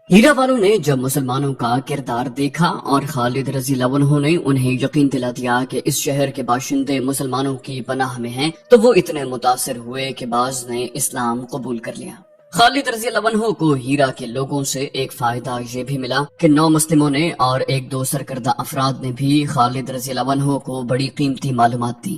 ہیرا والوں نے جب مسلمانوں کا کردار دیکھا اور خالد رضی اللہ عنہ نے انہیں یقین دلا دیا کہ اس شہر کے باشندے مسلمانوں کی پناہ میں ہیں، تو وہ اتنے متاثر ہوئے کہ بعض نے اسلام قبول کر لیا۔ خالد رضی اللہ عنہ کو ہیرا کے لوگوں سے ایک فائدہ یہ بھی ملا کہ 9 مسلموں نے اور 1-2 سرکردہ افراد نے بھی خالد رضی اللہ عنہ کو بڑی قیمتی معلومات دی۔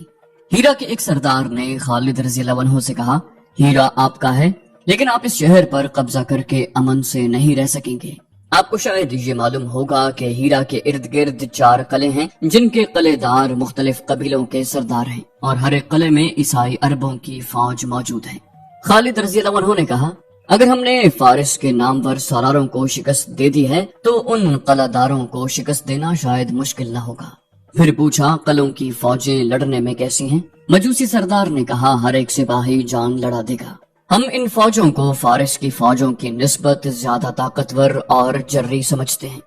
ہیرا کے ایک سردار نے خالد رضی اللہ عنہ سے کہا، ہیرا آپ کا ہے، لیکن آپ اس شہر پر قبضہ کر کے امن سے نہیں رہ سکیں گے۔ آپ کو شاید یہ معلوم ہوگا کہ ہیرا کے ارد گرد 4 قلعے ہیں جن کے قلعے دار مختلف قبیلوں کے سردار ہیں، اور ہر ایک قلعے میں عیسائی عربوں کی فوج موجود ہے۔ خالد رضی اللہ عنہ نے کہا، اگر ہم نے فارس کے نامور سالاروں کو شکست دے دی ہے تو ان قلعہ داروں کو شکست دینا شاید مشکل نہ ہوگا۔ پھر پوچھا، قلعوں کی فوجیں لڑنے میں کیسی ہیں؟ مجوسی سردار نے کہا، ہر ایک سپاہی جان لڑا دے گا۔ ہم ان فوجوں کو فارس کی فوجوں کی نسبت زیادہ طاقتور اور جرری سمجھتے ہیں۔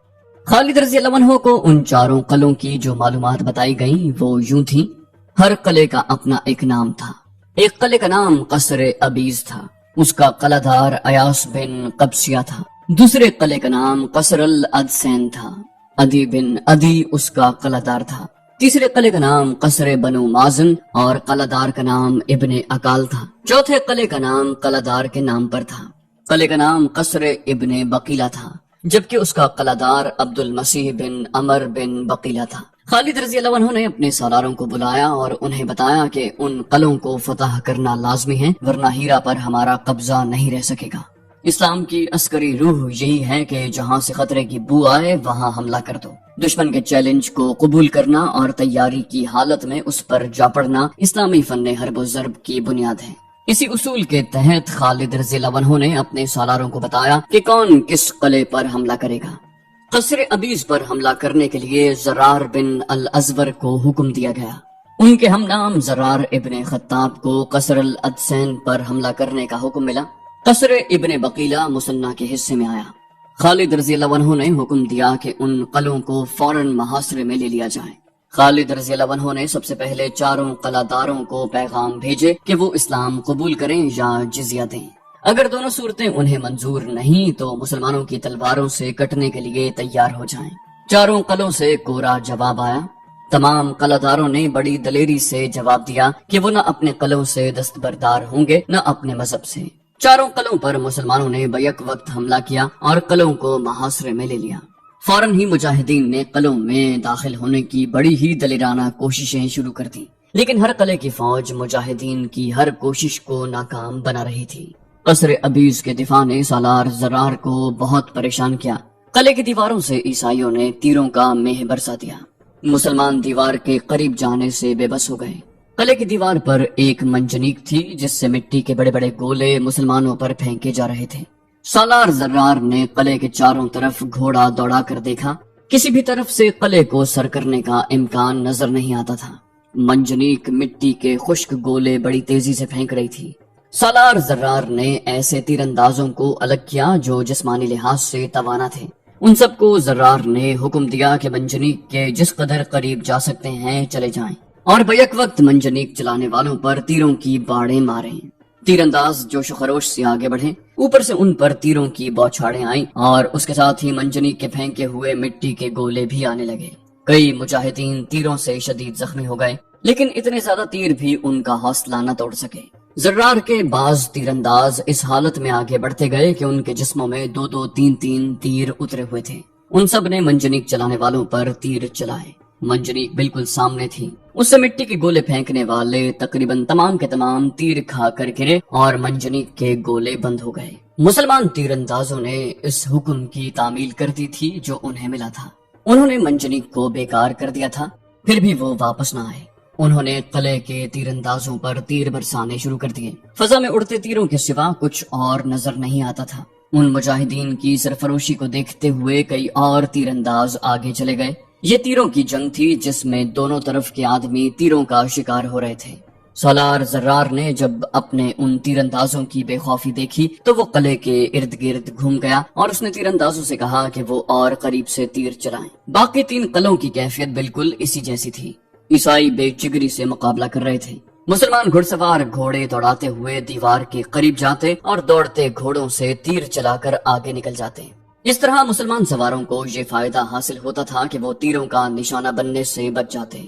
خالد رضی اللہ عنہ کو ان 4 قلعوں کی جو معلومات بتائی گئیں وہ یوں تھیں۔ ہر قلعے کا اپنا ایک نام تھا۔ ایک قلعے کا نام قصر ابیز تھا، اس کا قلعہ دار ایاس بن قبسیہ تھا۔ دوسرے قلعے کا نام قصر الادسین تھا، عدی بن عدی اس کا قلعہ دار تھا۔ تیسرے قلعے کا نام قصر بنو مازن اور قلعہ دار کا نام ابن اکال تھا۔ چوتھے قلعے کا نام قلعہ دار کے نام پر تھا۔ قلعے کا نام قصر ابن بقیلہ تھا، جبکہ اس کا قلعہ دار عبد المسیح بن عمر بن بقیلہ تھا۔ خالد رضی اللہ عنہ نے اپنے سالاروں کو بلایا اور انہیں بتایا کہ ان قلعوں کو فتح کرنا لازمی ہے، ورنہ ہیرا پر ہمارا قبضہ نہیں رہ سکے گا۔ اسلام کی عسکری روح یہی ہے کہ جہاں سے خطرے کی بو آئے وہاں حملہ کر دو۔ دشمن کے چیلنج کو قبول کرنا اور تیاری کی حالت میں اس پر جا پڑنا اسلامی فن حرب و ضرب کی بنیاد ہے۔ اسی اصول کے تحت خالد رضی اللہ عنہ نے اپنے سالاروں کو بتایا کہ کون کس قلعے پر حملہ کرے گا۔ قصر ابیز پر حملہ کرنے کے لیے زرار بن الازور کو حکم دیا گیا۔ ان کے ہم نام زرار ابن خطاب کو قصر الادسین پر حملہ کرنے کا حکم ملا۔ قصر ابن بقیلہ مثنیٰ کے حصے میں آیا۔ خالد رضی اللہ عنہ نے حکم دیا کہ ان قلعوں کو فوراً محاصرے میں لے لیا جائے۔ خالد رضی اللہ عنہ نے سب سے پہلے 4 قلعہ داروں کو پیغام بھیجے کہ وہ اسلام قبول کریں یا جزیہ دیں۔ اگر دونوں صورتیں انہیں منظور نہیں تو مسلمانوں کی تلواروں سے کٹنے کے لیے تیار ہو جائیں۔ 4 قلعوں سے کوڑا جواب آیا۔ تمام قلعہ داروں نے بڑی دلیری سے جواب دیا کہ وہ نہ اپنے قلعوں سے دستبردار ہوں گے نہ اپنے مذہب سے۔ 4 قلعوں پر مسلمانوں نے بیک وقت حملہ کیا اور قلعوں کو محاصرے میں لے لیا۔ فوراً ہی مجاہدین نے قلعوں میں داخل ہونے کی بڑی ہی دلیرانہ کوششیں شروع کر دی، لیکن ہر قلعے کی فوج مجاہدین کی ہر کوشش کو ناکام بنا رہی تھی۔ قصر ابیز کے دفاع نے سالار زرار کو بہت پریشان کیا۔ قلعے کی دیواروں سے عیسائیوں نے تیروں کا مہ برسا دیا۔ مسلمان دیوار کے قریب جانے سے بے بس ہو گئے۔ قلعے کی دیوار پر ایک منجنیق تھی جس سے مٹی کے بڑے بڑے گولے مسلمانوں پر پھینکے جا رہے تھے۔ سالار زرار نے قلعے کے چاروں طرف گھوڑا دوڑا کر دیکھا، کسی بھی طرف سے قلعے کو سر کرنے کا امکان نظر نہیں آتا تھا۔ منجنیق مٹی کے خشک گولے بڑی تیزی سے پھینک رہی تھی۔ سالار زرار نے ایسے تیر اندازوں کو الگ کیا جو جسمانی لحاظ سے توانا تھے۔ ان سب کو زرار نے حکم دیا کہ منجنیق کے جس قدر قریب جا سکتے ہیں چلے جائیں، اور بیک وقت منجنیق چلانے والوں پر تیروں کی باڑیں ماریں۔ تیر انداز جوش و خروش سے آگے بڑھے، اوپر سے ان پر تیروں کی بوچھاڑیں آئیں اور اس کے ساتھ ہی منجنیق کے پھینکے ہوئے مٹی کے گولے بھی آنے لگے۔ کئی مجاہدین تیروں سے شدید زخمی ہو گئے، لیکن اتنے زیادہ تیر بھی ان کا حوصلہ نہ توڑ سکے۔ زرار کے بعض تیر انداز اس حالت میں آگے بڑھتے گئے کہ ان کے جسموں میں 2-2 3-3 تیر اترے ہوئے تھے۔ ان سب نے منجنیق چلانے والوں پر تیر چلائے۔ منجنیق بالکل سامنے تھی، اس سے مٹی کے گولے پھینکنے والے تقریباً تمام کے تمام تیر کھا کر گرے اور منجنیق کے گولے بند ہو گئے۔ مسلمان تیر اندازوں نے اس حکم کی تعمیل کر دی تھی جو انہیں ملا تھا۔ انہوں نے منجنیق کو بیکار کر دیا تھا، پھر بھی وہ واپس نہ آئے۔ انہوں نے قلعے کے تیر اندازوں پر تیر برسانے شروع کر دیے۔ فضا میں اڑتے تیروں کے سوا کچھ اور نظر نہیں آتا تھا۔ ان مجاہدین کی سرفروشی کو دیکھتے ہوئے کئی اور تیر انداز آگے چلے گئے۔ یہ تیروں کی جنگ تھی جس میں دونوں طرف کے آدمی تیروں کا شکار ہو رہے تھے۔ سالار زرار نے جب اپنے ان تیر اندازوں کی بے خوفی دیکھی تو وہ قلعے کے ارد گرد گھوم گیا اور اس نے تیر اندازوں سے کہا کہ وہ اور قریب سے تیر چلائیں۔ باقی 3 قلعوں کی کیفیت بالکل اسی جیسی تھی۔ عیسائی بے چگری سے مقابلہ کر رہے تھے۔ مسلمان گھڑ سوار گھوڑے دوڑاتے ہوئے دیوار کے قریب جاتے اور دوڑتے گھوڑوں سے تیر چلا کر آگے نکل جاتے۔ اس طرح مسلمان سواروں کو یہ فائدہ حاصل ہوتا تھا کہ وہ تیروں کا نشانہ بننے سے بچ جاتے۔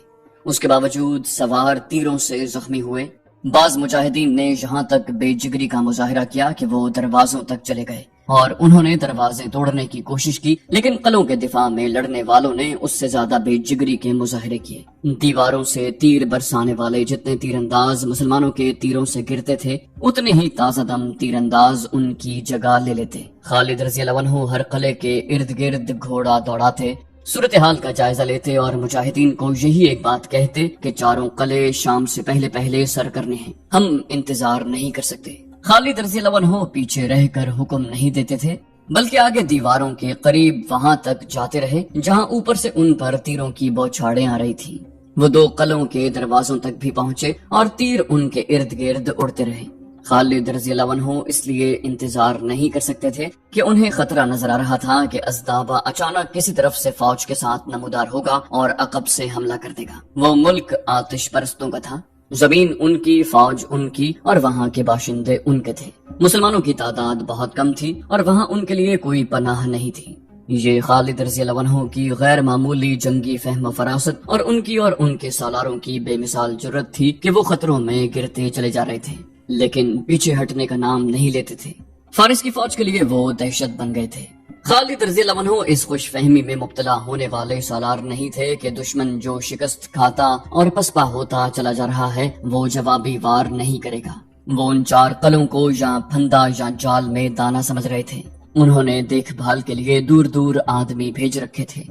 اس کے باوجود سوار تیروں سے زخمی ہوئے۔ بعض مجاہدین نے یہاں تک بے جگری کا مظاہرہ کیا کہ وہ دروازوں تک چلے گئے اور انہوں نے دروازے توڑنے کی کوشش کی، لیکن قلعوں کے دفاع میں لڑنے والوں نے اس سے زیادہ بے جگری کے مظاہرے کیے۔ دیواروں سے تیر برسانے والے جتنے تیر انداز مسلمانوں کے تیروں سے گرتے تھے، اتنے ہی تازہ دم تیر انداز ان کی جگہ لے لیتے۔ خالد رضی اللہ عنہ ہر قلعے کے ارد گرد گھوڑا دوڑاتے، صورتحال کا جائزہ لیتے اور مجاہدین کو یہی ایک بات کہتے کہ چاروں قلعے شام سے پہلے سر کرنے ہیں، ہم انتظار نہیں کر سکتے۔ خالد رضی اللہ عنہ پیچھے رہ کر حکم نہیں دیتے تھے، بلکہ آگے دیواروں کے قریب وہاں تک جاتے رہے جہاں اوپر سے ان پر تیروں کی بوچھاڑیں آ رہی تھیں۔ وہ 2 قلعوں کے دروازوں تک بھی پہنچے اور تیر ان کے ارد گرد اڑتے رہے۔ خالد رضی اللہ عنہ اس لیے انتظار نہیں کر سکتے تھے کہ انہیں خطرہ نظر آ رہا تھا کہ ازدابہ اچانک کسی طرف سے فوج کے ساتھ نمودار ہوگا اور عقب سے حملہ کر دے گا۔ وہ ملک آتش پرستوں کا تھا، زمین ان کی، فوج ان کی اور وہاں کے باشندے ان کے تھے۔ مسلمانوں کی تعداد بہت کم تھی اور وہاں ان کے لیے کوئی پناہ نہیں تھی۔ یہ خالد رضی اللہ عنہ کی غیر معمولی جنگی فہم و فراست اور ان کے سالاروں کی بے مثال جرت تھی کہ وہ خطروں میں گرتے چلے جا رہے تھے لیکن پیچھے ہٹنے کا نام نہیں لیتے تھے۔ فارس کی فوج کے لیے وہ دہشت بن گئے تھے۔ خالد رضی اللہ عنہ اس خوش فہمی میں مبتلا ہونے والے سالار نہیں تھے کہ دشمن جو شکست کھاتا اور پسپا ہوتا چلا جا رہا ہے وہ جوابی وار نہیں کرے گا۔ وہ ان 4 قلعوں کو یا پھندا یا جال میں دانا سمجھ رہے تھے۔ انہوں نے دیکھ بھال کے لیے دور دور آدمی بھیج رکھے تھے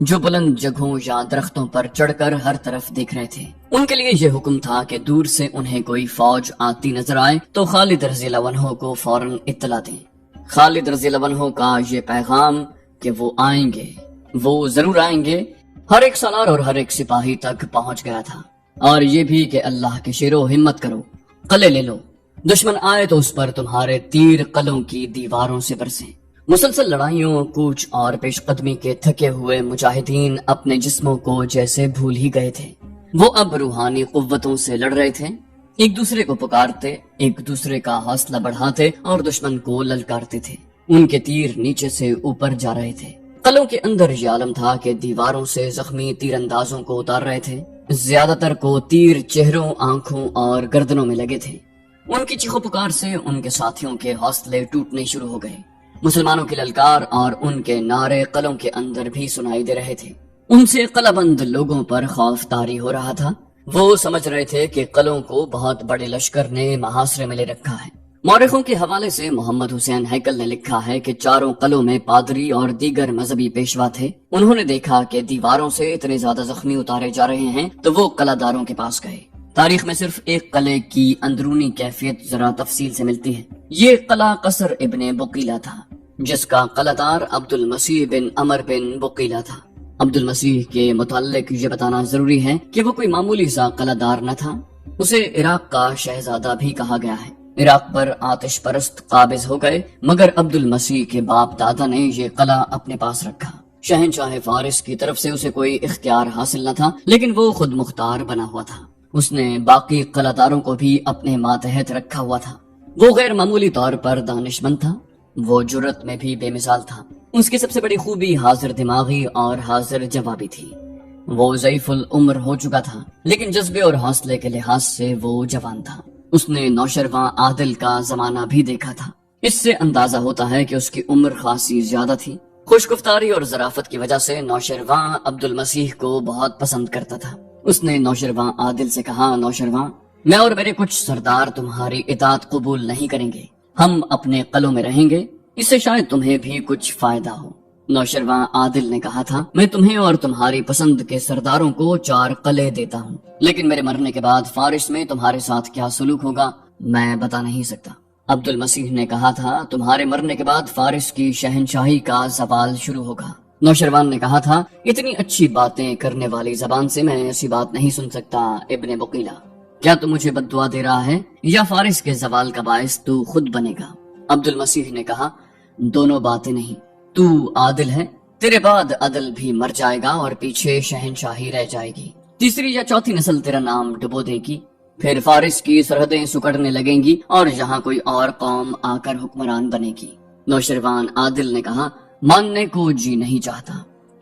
جو بلند جگہوں یا درختوں پر چڑھ کر ہر طرف دیکھ رہے تھے۔ ان کے لیے یہ حکم تھا کہ دور سے انہیں کوئی فوج آتی نظر آئے تو خالد رضی اللہ عنہ کو فوراً اطلاع دیں۔ خالد رضی اللہ عنہ کا یہ پیغام کہ وہ آئیں گے، وہ ضرور آئیں گے، ہر ایک سالار اور ہر ایک سپاہی تک پہنچ گیا تھا، اور یہ بھی کہ اللہ کے شیرو ہمت کرو، قلعے لے لو، دشمن آئے تو اس پر تمہارے تیر قلعوں کی دیواروں سے برسیں۔ مسلسل لڑائیوں، کوچ اور پیش قدمی کے تھکے ہوئے مجاہدین اپنے جسموں کو جیسے بھول ہی گئے تھے۔ وہ اب روحانی قوتوں سے لڑ رہے تھے، ایک دوسرے کو پکارتے، ایک دوسرے کا حوصلہ بڑھاتے اور دشمن کو للکارتے تھے۔ ان کے تیر نیچے سے اوپر جا رہے تھے۔ قلعوں کے اندر یہ عالم تھا کہ دیواروں سے زخمی تیر اندازوں کو اتار رہے تھے۔ زیادہ تر کو تیر چہروں، آنکھوں اور گردنوں میں لگے تھے۔ ان کی چیخو پکار سے ان کے ساتھیوں کے حوصلے ٹوٹنے شروع ہو گئے۔ مسلمانوں کی للکار اور ان کے نعرے قلعوں کے اندر بھی سنائی دے رہے تھے۔ ان سے قلعہ بند لوگوں پر خوف طاری ہو رہا تھا۔ وہ سمجھ رہے تھے کہ قلعوں کو بہت بڑے لشکر نے محاصرے میں لے رکھا ہے۔ مورخوں کے حوالے سے محمد حسین ہیکل نے لکھا ہے کہ 4 قلعوں میں پادری اور دیگر مذہبی پیشوا تھے۔ انہوں نے دیکھا کہ دیواروں سے اتنے زیادہ زخمی اتارے جا رہے ہیں تو وہ قلعہ داروں کے پاس گئے۔ تاریخ میں صرف ایک قلعے کی اندرونی کیفیت ذرا تفصیل سے ملتی ہے۔ یہ قلعہ قصر ابن بقیلہ تھا، جس کا قلعہ دار عبد المسیح بن عمر بن بقیلہ تھا۔ عبد المسیح کے متعلق یہ بتانا ضروری ہے کہ وہ کوئی معمولی سا قلعہ دار نہ تھا، اسے عراق کا شہزادہ بھی کہا گیا ہے۔ عراق پر آتش پرست قابض ہو گئے، مگر عبد المسیح کے باپ دادا نے یہ قلعہ اپنے پاس رکھا۔ شہنشاہ فارس کی طرف سے اسے کوئی اختیار حاصل نہ تھا، لیکن وہ خود مختار بنا ہوا تھا۔ اس نے باقی قلعہ داروں کو بھی اپنے ماتحت رکھا ہوا تھا۔ وہ غیر معمولی طور پر دانش مند تھا، وہ جرت میں بھی بے مثال تھا۔ اس کی سب سے بڑی خوبی حاضر دماغی اور حاضر جوابی تھی۔ وہ ضعیف العمر ہو چکا تھا، لیکن جذبے اور حوصلے کے لحاظ سے وہ جوان تھا۔ اس نے نوشرواں عادل کا زمانہ بھی دیکھا تھا۔ اس سے اندازہ ہوتا ہے کہ اس کی عمر خاصی زیادہ تھی۔ خوش گفتاری اور ظرافت کی وجہ سے نوشرواں عبد المسیح کو بہت پسند کرتا تھا۔ اس نے نوشرواں عادل سے کہا، نوشرواں، میں اور میرے کچھ سردار تمہاری اطاعت قبول نہیں کریں گے، ہم اپنے قلعوں میں رہیں گے، اس سے شاید تمہیں بھی کچھ فائدہ ہو۔ نوشرواں عادل نے کہا تھا، میں تمہیں اور تمہاری پسند کے سرداروں کو 4 قلعے دیتا ہوں، لیکن میرے مرنے کے بعد فارس میں تمہارے ساتھ کیا سلوک ہوگا میں بتا نہیں سکتا۔ عبد المسیح نے کہا تھا، تمہارے مرنے کے بعد فارس کی شہنشاہی کا زوال شروع ہوگا۔ نوشروان نے کہا تھا، اتنی اچھی باتیں کرنے والی زبان سے میں ایسی بات نہیں سن سکتا ابن بقیلہ، کیا تو مجھے بد دعا دے رہا ہے یا فارس کے زوال کا باعث تو خود بنے گا؟ عبد المسیح نے کہا، دونوں باتیں نہیں، تو عادل ہے، تیرے بعد عدل بھی مر جائے گا اور پیچھے شہنشاہی رہ جائے گی، تیسری یا چوتھی نسل تیرا نام ڈبو دے گی، پھر فارس کی سرحدیں سکڑنے لگیں گی اور یہاں کوئی اور قوم آ کر حکمران بنے گی۔ نوشروان عادل نے کہا، ماننے کو جی نہیں چاہتا۔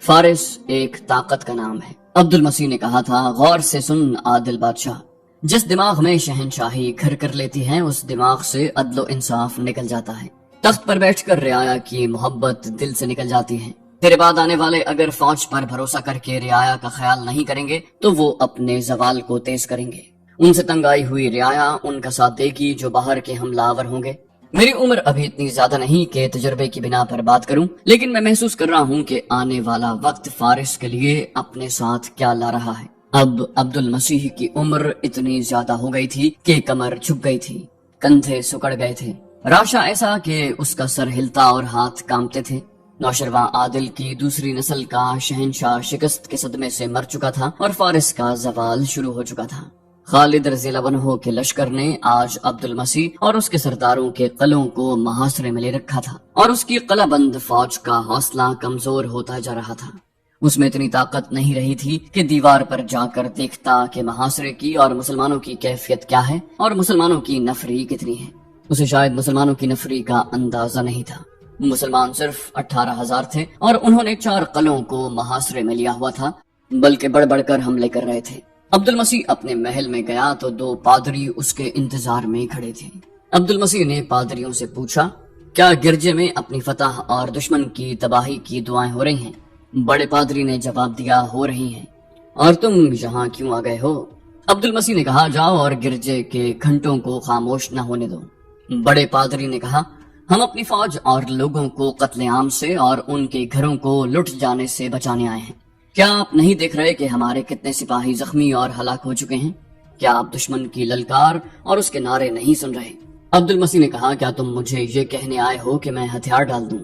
فارس ایک طاقت کا نام ہے۔ عبد المسیح نے کہا تھا، غور سے سن عادل بادشاہ، جس دماغ میں شہنشاہی گھر کر لیتی ہے اس دماغ سے عدل و انصاف نکل جاتا ہے۔ تخت پر بیٹھ کر رعایا کی محبت دل سے نکل جاتی ہے۔ تیرے بعد آنے والے اگر فوج پر بھروسہ کر کے رعایا کا خیال نہیں کریں گے تو وہ اپنے زوال کو تیز کریں گے۔ ان سے تنگ آئی ہوئی رعایا ان کا ساتھ دے گی جو باہر کے حملہ آور ہوں گے۔ میری عمر ابھی اتنی زیادہ نہیں کہ تجربے کی بنا پر بات کروں، لیکن میں محسوس کر رہا ہوں کہ آنے والا وقت فارس کے لیے اپنے ساتھ کیا لا رہا ہے۔ اب عبد المسیح کی عمر اتنی زیادہ ہو گئی تھی کہ کمر جھک گئی تھی، کندھے سکڑ گئے تھے، راشا ایسا کہ اس کا سر ہلتا اور ہاتھ کامتے تھے۔ نوشرواں عادل کی دوسری نسل کا شہنشاہ شکست کے صدمے سے مر چکا تھا اور فارس کا زوال شروع ہو چکا تھا۔ خالد رضی اللہ عنہ کے لشکر نے آج عبد المسیح اور اس کے سرداروں کے قلعوں کو محاصرے میں لے رکھا تھا اور اس کی قلعہ بند فوج کا حوصلہ کمزور ہوتا جا رہا تھا۔ اس میں اتنی طاقت نہیں رہی تھی کہ دیوار پر جا کر دیکھتا کہ محاصرے کی اور مسلمانوں کی کیفیت کیا ہے اور مسلمانوں کی نفری کتنی ہے۔ اسے شاید مسلمانوں کی نفری کا اندازہ نہیں تھا۔ مسلمان صرف 18,000 تھے اور انہوں نے 4 قلعوں کو محاصرے میں لیا ہوا تھا، بلکہ بڑھ بڑھ کر حملے کر رہے تھے۔ عبد المسیح اپنے محل میں گیا تو 2 پادری اس کے انتظار میں کھڑے تھے۔ عبد المسیح نے پادریوں سے پوچھا، کیا گرجے میں اپنی فتح اور دشمن کی تباہی کی دعائیں ہو رہی ہیں؟ بڑے پادری نے جواب دیا، ہو رہی ہیں۔ اور تم یہاں کیوں آ گئے ہو؟ عبد المسیح نے کہا، جاؤ اور گرجے کے گھنٹوں کو خاموش نہ ہونے دو۔ بڑے پادری نے کہا، ہم اپنی فوج اور لوگوں کو قتل عام سے اور ان کے گھروں کو لٹ جانے سے بچانے آئے ہیں۔ کیا آپ نہیں دیکھ رہے کہ ہمارے کتنے سپاہی زخمی اور ہلاک ہو چکے ہیں؟ کیا آپ دشمن کی للکار اور اس کے نعرے نہیں سن رہے؟ عبد المسیح نے کہا، کیا تم مجھے یہ کہنے آئے ہو کہ میں ہتھیار ڈال دوں؟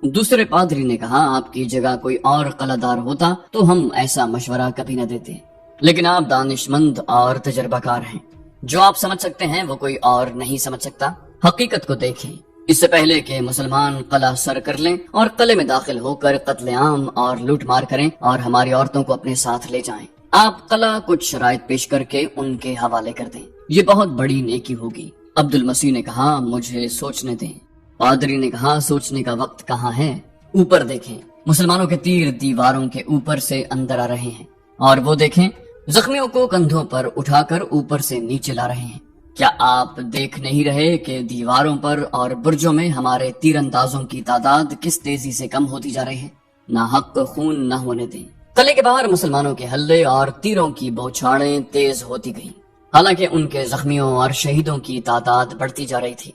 دوسرے پادری نے کہا، آپ کی جگہ کوئی اور قلعہ دار ہوتا تو ہم ایسا مشورہ کبھی نہ دیتے، لیکن آپ دانش مند اور تجربہ کار ہیں، جو آپ سمجھ سکتے ہیں وہ کوئی اور نہیں سمجھ سکتا۔ حقیقت کو دیکھیں، اس سے پہلے کہ مسلمان قلعہ سر کر لیں اور قلعے میں داخل ہو کر قتل عام اور لوٹ مار کریں اور ہماری عورتوں کو اپنے ساتھ لے جائیں، آپ قلعہ کچھ شرائط پیش کر کے ان کے حوالے کر دیں، یہ بہت بڑی نیکی ہوگی۔ عبد المسیح نے کہا، مجھے سوچنے دیں۔ پادری نے کہا، سوچنے کا وقت کہاں ہے؟ اوپر دیکھیں، مسلمانوں کے تیر دیواروں کے اوپر سے اندر آ رہے ہیں، اور وہ دیکھیں زخمیوں کو کندھوں پر اٹھا کر اوپر سے نیچے لا رہے ہیں۔ کیا آپ دیکھ نہیں رہے کہ دیواروں پر اور برجوں میں ہمارے تیر اندازوں کی تعداد کس تیزی سے کم ہوتی جا رہی ہے؟ نہ حق خون نہ ہونے دیں۔ قلعے کے باہر مسلمانوں کے حلے اور تیروں کی بوچھاڑیں تیز ہوتی گئیں، حالانکہ ان کے زخمیوں اور شہیدوں کی تعداد بڑھتی جا رہی تھی۔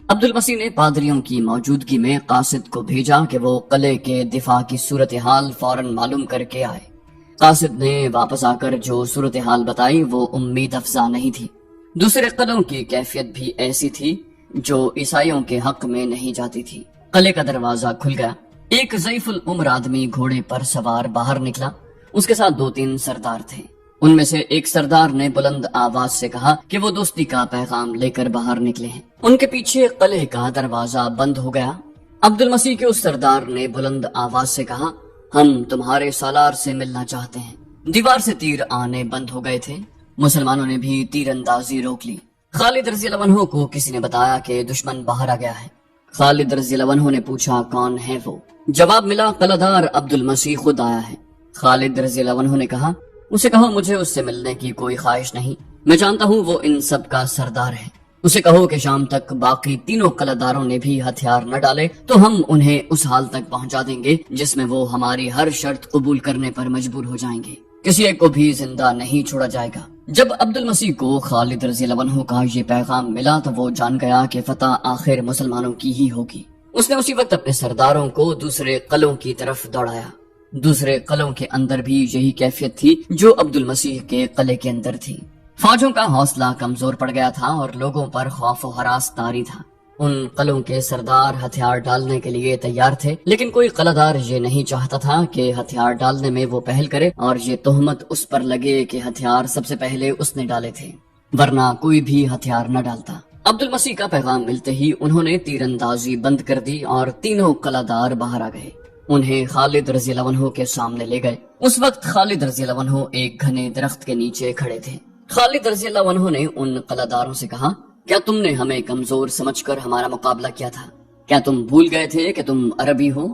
عبد المسیح نے پادریوں کی موجودگی میں قاصد کو بھیجا کہ وہ قلعے کے دفاع کی صورتحال فوراً معلوم کر کے آئے۔ قاصد نے واپس آ کر جو صورتحال بتائی وہ امید افزا نہیں تھی۔ دوسرے قلعوں کی کیفیت بھی ایسی تھی جو عیسائیوں کے حق میں نہیں جاتی تھی۔ قلعے کا دروازہ کھل گیا، ایک ضعیف العمر آدمی گھوڑے پر سوار باہر نکلا، اس کے ساتھ 2-3 سردار تھے۔ ان میں سے ایک سردار نے بلند آواز سے کہا کہ وہ دوستی کا پیغام لے کر باہر نکلے ہیں۔ ان کے پیچھے قلعے کا دروازہ بند ہو گیا۔ عبد المسیح کے اس سردار نے بلند آواز سے کہا، ہم تمہارے سالار سے ملنا چاہتے ہیں۔ دیوار سے تیر آنے بند ہو گئے تھے، مسلمانوں نے بھی تیر اندازی روک لی۔ خالد رضی اللہ عنہ کو کسی نے بتایا کہ دشمن باہر آ گیا ہے۔ خالد رضی اللہ عنہ نے پوچھا، کون ہے وہ؟ جواب ملا، قلعہ دار عبد المسیح خود آیا ہے۔ خالد رضی اللہ عنہ نے کہا، اسے کہو مجھے اس سے ملنے کی کوئی خواہش نہیں، میں جانتا ہوں وہ ان سب کا سردار ہے۔ اسے کہو کہ شام تک باقی تینوں قلعہ داروں نے بھی ہتھیار نہ ڈالے تو ہم انہیں اس حال تک پہنچا دیں گے جس میں وہ ہماری ہر شرط قبول کرنے پر مجبور ہو جائیں گے، کسی ایک کو بھی زندہ نہیں چھوڑا جائے گا۔ جب عبد المسیح کو خالد رضی اللہ عنہ کا یہ پیغام ملا تو وہ جان گیا کہ فتح آخر مسلمانوں کی ہی ہوگی۔ اس نے اسی وقت اپنے سرداروں کو دوسرے قلعوں کی طرف دوڑایا۔ دوسرے قلعوں کے اندر بھی یہی کیفیت تھی جو عبد المسیح کے قلعے کے اندر تھی۔ فوجوں کا حوصلہ کمزور پڑ گیا تھا اور لوگوں پر خوف و ہراس طاری تھا۔ ان قلعوں کے سردار ہتھیار ڈالنے کے لیے تیار تھے، لیکن کوئی قلعہ دار یہ نہیں چاہتا تھا کہ ہتھیار ڈالنے میں وہ پہل کرے اور یہ تہمت اس پر لگے کہ ہتھیار سب سے پہلے اس نے ڈالے تھے، ورنہ کوئی بھی ہتھیار نہ ڈالتا۔ عبد المسیح کا پیغام ملتے ہی انہوں نے تیر اندازی بند کر دی اور تینوں قلعہ دار باہر آ گئے۔ انہیں خالد رضی اللہ عنہ کے سامنے لے گئے۔ اس وقت خالد رضی اللہ عنہ ایک گھنے درخت کے نیچے کھڑے تھے۔ خالد رضی اللہ عنہ نے ان قلعہ داروں سے کہا، کیا تم نے ہمیں کمزور سمجھ کر ہمارا مقابلہ کیا تھا؟ کیا تم بھول گئے تھے کہ تم عربی ہو؟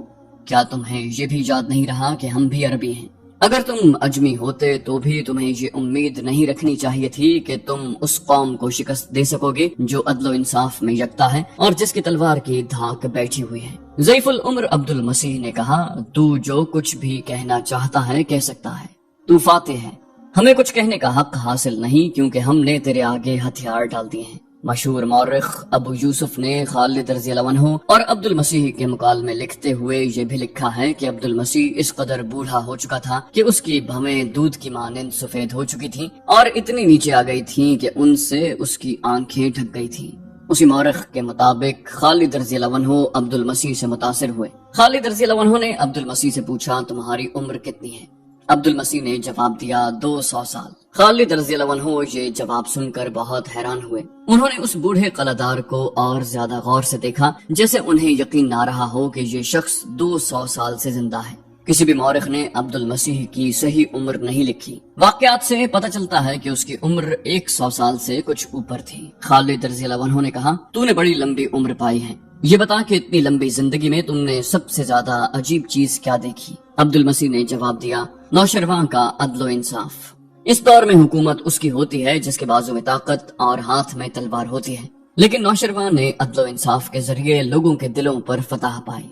کیا تمہیں یہ بھی یاد نہیں رہا کہ ہم بھی عربی ہیں؟ اگر تم اجمی ہوتے تو بھی تمہیں یہ امید نہیں رکھنی چاہیے تھی کہ تم اس قوم کو شکست دے سکو گے جو عدل و انصاف میں یکتا ہے اور جس کی تلوار کی دھاک بیٹھی ہوئی ہے۔ ضعیف العمر عبد المسیح نے کہا، تو جو کچھ بھی کہنا چاہتا ہے کہہ سکتا ہے، تو فاتح ہے، ہمیں کچھ کہنے کا حق حاصل نہیں کیونکہ ہم نے تیرے آگے ہتھیار ڈال دیے ہیں۔ مشہور مورخ ابو یوسف نے خالد رضی اللہ عنہ اور عبد المسیح کے مکالمے لکھتے ہوئے یہ بھی لکھا ہے کہ عبد المسیح اس قدر بوڑھا ہو چکا تھا کہ اس کی بھویں دودھ کی مانند سفید ہو چکی تھیں اور اتنی نیچے آ گئی تھیں کہ ان سے اس کی آنکھیں ڈھک گئی تھیں۔ اسی مورخ کے مطابق خالد رضی اللہ عنہ عبد المسیح سے متاثر ہوئے۔ خالد رضی اللہ عنہ نے عبد المسیح سے پوچھا، تمہاری عمر کتنی ہے؟ عبد المسیح نے جواب دیا، 200 سال۔ خالد رضی اللہ عنہ یہ جواب سن کر بہت حیران ہوئے۔ انہوں نے اس بوڑھے قلعہ کو اور زیادہ غور سے دیکھا، جیسے انہیں یقین نہ رہا ہو کہ یہ شخص 200 سال سے زندہ ہے۔ کسی بھی مورخ نے عبد المسیح کی صحیح عمر نہیں لکھی۔ واقعات سے پتہ چلتا ہے کہ اس کی عمر 100 سال سے کچھ اوپر تھی۔ خالد رضی اللہ عنہ نے کہا، تو نے بڑی لمبی عمر پائی ہے، یہ بتا کہ اتنی لمبی زندگی میں تم نے سب سے زیادہ عجیب چیز کیا دیکھی؟ عبد المسیح نے جواب دیا، نوشرواں کا عدل و انصاف۔ اس دور میں حکومت اس کی ہوتی ہے جس کے بازو میں طاقت اور ہاتھ میں تلوار ہوتی ہے، لیکن نوشرواں نے عدل و انصاف کے ذریعے لوگوں کے دلوں پر فتح پائی۔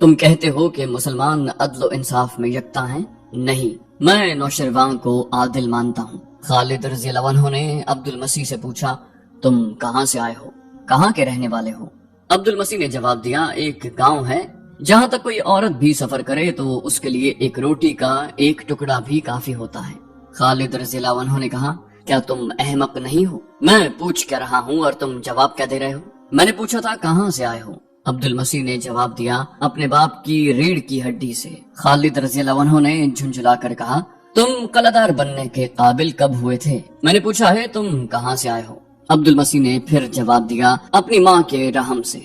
تم کہتے ہو کہ مسلمان عدل و انصاف میں یکتا ہیں؟ نہیں، میں نوشرواں کو عادل مانتا ہوں۔ خالد رضی اللہ عنہ نے عبد المسیح سے پوچھا، تم کہاں سے آئے ہو، کہاں کے رہنے والے ہو؟ عبد المسیح نے جواب دیا، ایک گاؤں ہے جہاں تک کوئی عورت بھی سفر کرے تو اس کے لیے ایک روٹی کا ایک ٹکڑا بھی کافی ہوتا ہے۔ خالد رضی اللہ عنہ نے کہا، کیا تم احمق نہیں ہو؟ میں پوچھ کیا رہا ہوں اور تم جواب کیا دے رہے ہو؟ میں نے پوچھا تھا کہاں سے آئے ہو؟ عبد المسیح نے جواب دیا، اپنے باپ کی ریڑھ کی ہڈی سے۔ خالد رضی اللہ عنہ نے جھنجھلا کر کہا، تم قلعہدار بننے کے قابل کب ہوئے تھے؟ میں نے پوچھا ہے تم کہاں سے آئے ہو؟ عبد المسیح نے پھر جواب دیا، اپنی ماں کے رحم سے۔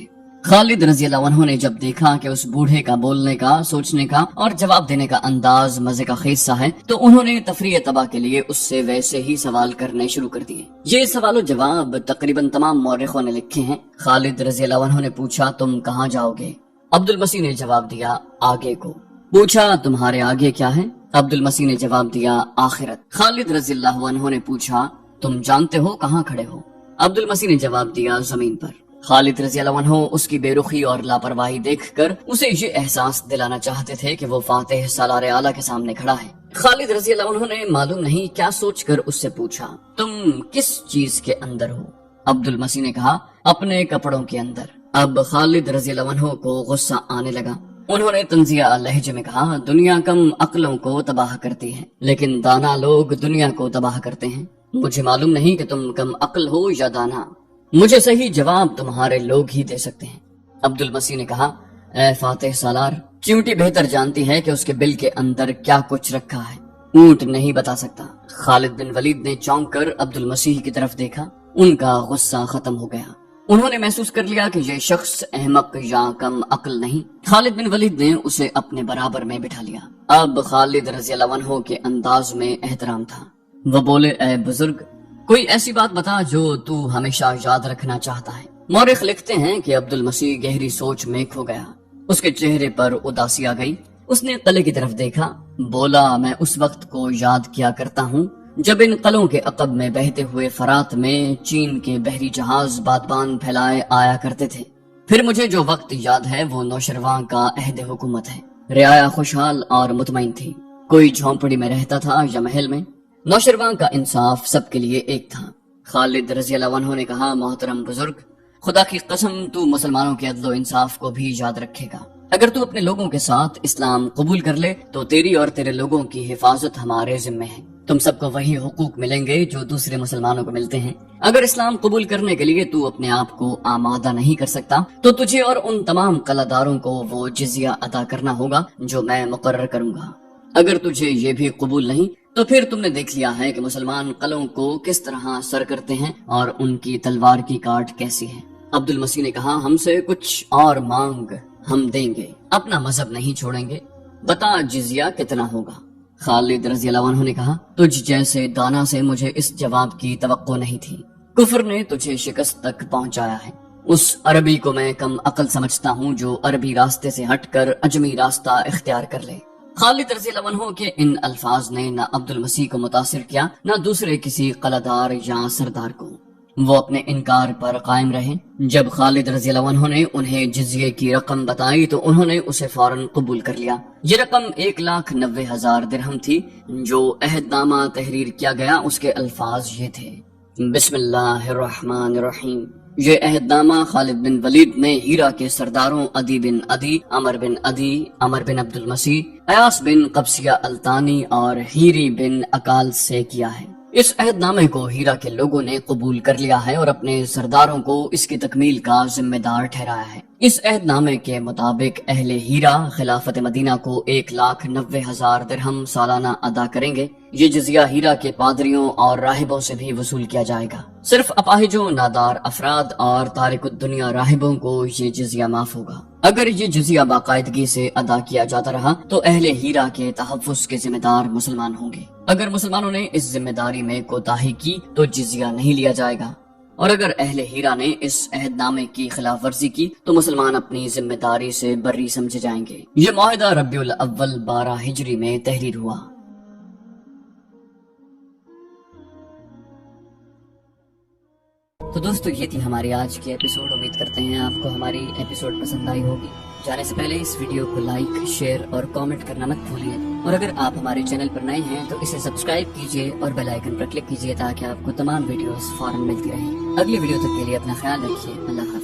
خالد رضی اللہ عنہ نے جب دیکھا کہ اس بوڑھے کا بولنے کا، سوچنے کا اور جواب دینے کا انداز مزے کا خیز سا ہے تو انہوں نے تفریح طبع کے لیے اس سے ویسے ہی سوال کرنے شروع کر دیے۔ یہ سوال و جواب تقریباً تمام مورخوں نے لکھے ہیں۔ خالد رضی اللہ عنہ نے پوچھا، تم کہاں جاؤ گے؟ عبد المسیح نے جواب دیا، آگے کو۔ پوچھا، تمہارے آگے کیا ہے؟ عبد المسیح نے جواب دیا، آخرت۔ خالد رضی اللہ عنہ نے پوچھا، تم جانتے ہو کہاں کھڑے ہو؟ عبد المسیح نے جواب دیا، زمین پر۔ خالد رضی اللہ عنہ اس کی بے رخی اور لاپرواہی دیکھ کر اسے یہ احساس دلانا چاہتے تھے کہ وہ فاتح سالار اعلیٰ کے سامنے کھڑا ہے۔ خالد رضی اللہ عنہ نے معلوم نہیں کیا سوچ کر اس سے پوچھا، تم کس چیز کے اندر ہو؟ عبد المسیح نے کہا، اپنے کپڑوں کے اندر۔ اب خالد رضی اللہ عنہ کو غصہ آنے لگا۔ انہوں نے طنزیہ لہجے میں کہا، دنیا کم عقلوں کو تباہ کرتی ہے لیکن دانا لوگ دنیا کو تباہ کرتے ہیں۔ مجھے معلوم نہیں کہ تم کم عقل ہو یا دانا، مجھے صحیح جواب تمہارے لوگ ہی دے سکتے ہیں۔ عبد المسیح نے کہا، اے فاتح سالار، چیونٹی بہتر جانتی ہے کہ اس کے بل کے اندر کیا کچھ رکھا ہے، اونٹ نہیں بتا سکتا۔ خالد بن ولید نے چونک کر عبد المسیح کی طرف دیکھا، ان کا غصہ ختم ہو گیا۔ انہوں نے محسوس کر لیا کہ یہ شخص احمق یا کم عقل نہیں۔ خالد بن ولید نے اسے اپنے برابر میں بٹھا لیا۔ اب خالد رضی اللہ عنہ کے انداز میں احترام تھا۔ وہ بولے، اے بزرگ، کوئی ایسی بات بتا جو تو ہمیشہ یاد رکھنا چاہتا ہے۔ مورخ لکھتے ہیں کہ عبد المسیح گہری سوچ میں کھو گیا، اس کے چہرے پر اداسی آ گئی۔ اس نے قلعے کی طرف دیکھا، بولا، میں اس وقت کو یاد کیا کرتا ہوں جب ان قلعوں کے عقب میں بہتے ہوئے فرات میں چین کے بحری جہاز بادبان پھیلائے آیا کرتے تھے۔ پھر مجھے جو وقت یاد ہے وہ نوشرواں کا عہد حکومت ہے۔ رعایا خوشحال اور مطمئن تھی، کوئی جھونپڑی میں رہتا تھا یا محل میں۔ نوشرواں کا انصاف سب کے لیے ایک تھا۔ خالد رضی اللہ عنہ نے کہا، محترم بزرگ، خدا کی قسم تو مسلمانوں کے عدل و انصاف کو بھی یاد رکھے گا۔ اگر تو اپنے لوگوں کے ساتھ اسلام قبول کر لے تو تیری اور تیرے لوگوں کی حفاظت ہمارے ذمہ ہے۔ تم سب کو وہی حقوق ملیں گے جو دوسرے مسلمانوں کو ملتے ہیں۔ اگر اسلام قبول کرنے کے لیے تو اپنے آپ کو آمادہ نہیں کر سکتا تو تجھے اور ان تمام قلعہ داروں کو وہ جزیہ ادا کرنا ہوگا جو میں مقرر کروں گا۔ اگر تجھے یہ بھی قبول نہیں تو پھر تم نے دیکھ لیا ہے کہ مسلمان قلعوں کو کس طرح سر کرتے ہیں اور ان کی تلوار کی کاٹ کیسی ہے۔ عبد المسیح نے کہا، ہم سے کچھ اور مانگ، ہم دیں گے، اپنا مذہب نہیں چھوڑیں گے، بتا جزیہ کتنا ہوگا؟ خالد رضی اللہ عنہ نے کہا، تجھ جیسے دانا سے مجھے اس جواب کی توقع نہیں تھی۔ کفر نے تجھے شکست تک پہنچایا ہے، اس عربی کو میں کم عقل سمجھتا ہوں جو عربی راستے سے ہٹ کر اجمی راستہ اختیار کر لے۔ خالد رضی اللہ عنہ کے ان الفاظ نے نہ عبد المسیح کو متاثر کیا نہ دوسرے کسی قلعدار یا سردار کو۔ وہ اپنے انکار پر قائم رہے۔ جب خالد رضی اللہ عنہ نے انہیں جزیے کی رقم بتائی تو انہوں نے اسے فوراً قبول کر لیا۔ یہ رقم 1,90,000 درہم تھی۔ جو عہد نامہ تحریر کیا گیا اس کے الفاظ یہ تھے: بسم اللہ الرحمن الرحیم۔ یہ عہد نامہ خالد بن ولید نے ہیرا کے سرداروں عدی بن عدی، عمر بن عدی، عمر بن عبد المسیح، ایاس بن قبسیہ التانی اور ہیری بن اکال سے کیا ہے۔ اس عہد نامے کو ہیرا کے لوگوں نے قبول کر لیا ہے اور اپنے سرداروں کو اس کی تکمیل کا ذمہ دار ٹھہرایا ہے۔ اس عہد نامے کے مطابق اہل ہیرا خلافت مدینہ کو 1,90,000 درہم سالانہ ادا کریں گے۔ یہ جزیہ ہیرا کے پادریوں اور راہبوں سے بھی وصول کیا جائے گا۔ صرف اپاہجوں، نادار افراد اور تارک الدنیا راہبوں کو یہ جزیہ معاف ہوگا۔ اگر یہ جزیہ باقاعدگی سے ادا کیا جاتا رہا تو اہل ہیرا کے تحفظ کے ذمہ دار مسلمان ہوں گے۔ اگر مسلمانوں نے اس ذمہ داری میں کوتاہی کی تو جزیہ نہیں لیا جائے گا، اور اگر اہل ہیرا نے اس عہد نامے کی خلاف ورزی کی تو مسلمان اپنی ذمہ داری سے بری سمجھے جائیں گے۔ یہ معاہدہ ربیع الاول 12 ہجری میں تحریر ہوا۔ تو دوستو یہ تھی ہماری آج کی ایپیسوڈ۔ امید کرتے ہیں آپ کو ہماری ایپیسوڈ پسند آئی ہوگی۔ جانے سے پہلے اس ویڈیو کو لائک، شیئر اور کامنٹ کرنا مت بھولیے، اور اگر آپ ہمارے چینل پر نئے ہیں تو اسے سبسکرائب کیجیے اور بیل آئیکن پر کلک کیجیے تاکہ آپ کو تمام ویڈیوز فوراً ملتی رہیں۔ اگلی ویڈیو تک کے لیے اپنا خیال رکھیے۔ اللہ حافظ۔